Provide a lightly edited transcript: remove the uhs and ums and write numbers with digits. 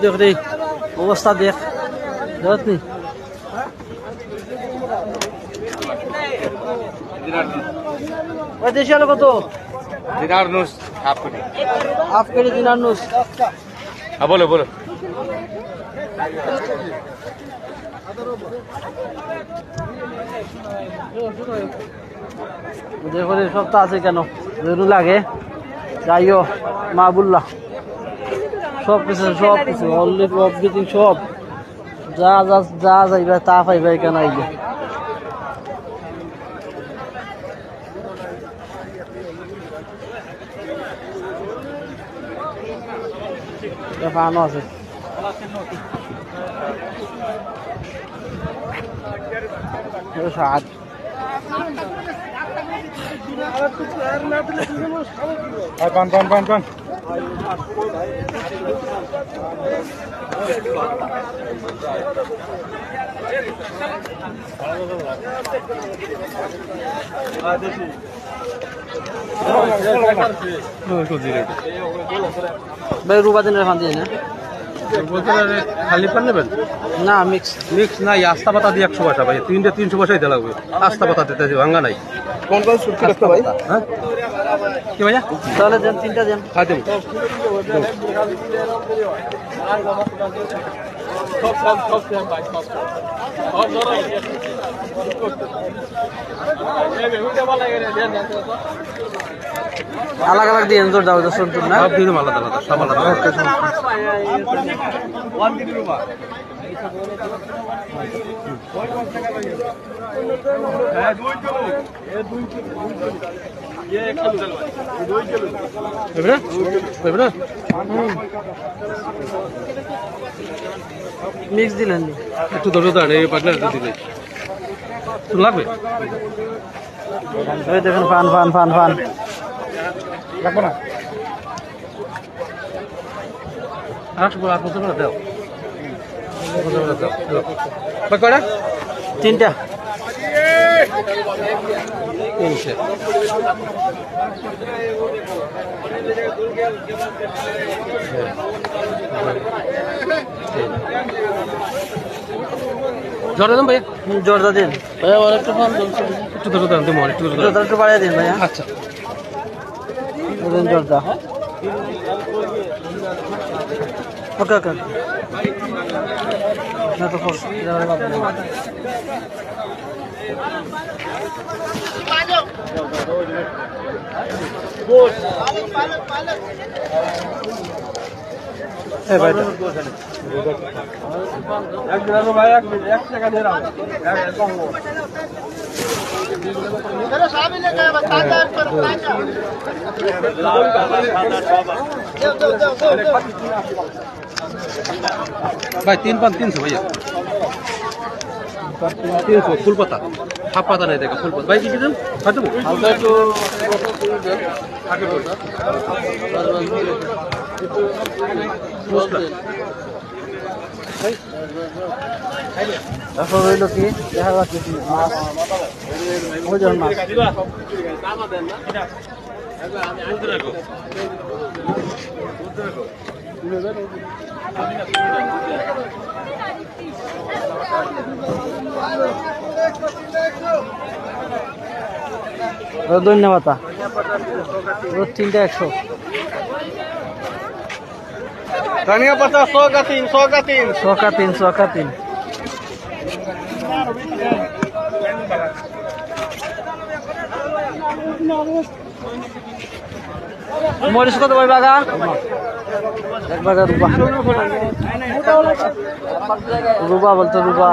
দেখ রে অবস্থা দেখ দেখনি দেশি আলু কত দিনার নুস হাফ কেজি দিনার নুস হ্যাঁ বলো বলো দেখো রে সব তো আছে কেন যেন লাগে যাইও মাহবুল্লাহ সব কিছু অনলি এভরিথিং সব যা যা যা যাইবা তা পাইবা এখানে আইলে ফানও আছে পান পান পান পান ভাই রুবা দিনের ফান দিয়ে না খালি পান নেবেন না মিক্স মিক্স নাই আস্তা পাতা দিয়ে 100 পয়সা ভাই 300 পয়সাই দিতে লাগবে আস্তা পাতা দিতে ভাঙা নাই কোন কোন সুটকি রাখতে ভাই হ্যাঁ কি ভাইয়া তাহলে দেন তিনটা দেন খাই দেব अलग अलग দিয়ে জোর দাও দর্শন না সব দিয়ে আলাদা আলাদা সব আলাদা মিক্স দিলেন একটু ধরে দাঁড়ে পাগলা দিলে লাগবে ওই দেখেন ফান ফান ফান ফান লাগবে না আর কত করে দাও কয়টা তিনটা জোর দাম ভাইয়া জোরদা দিন ভাইয়া আর একটু ফান একটু ধরে দাম দেবো একটু জোরদা একটু বাড়িয়ে দিন ভাইয়া আচ্ছা দিন জোরদা ওকে ওকে না তো ফোর্স ভাই এক টাকা দিয়ে রাখো भाई 3 पान 300 भैया 300 फुल पता हाफ पता नहीं देगा फुल पता भाई की कितने खत्म হালকা একটু आगे बोल তারপর রইল কি দেখা যাচ্ছে কি মাছ ওজন মাছ ধন্যবাদ তিনটা 100 धनिया 50 100 का 3 100 का 3 100 का 3 100 का 3 মরিচ কত ভাই বাগা এক বাগা রুবা বলতো রুবা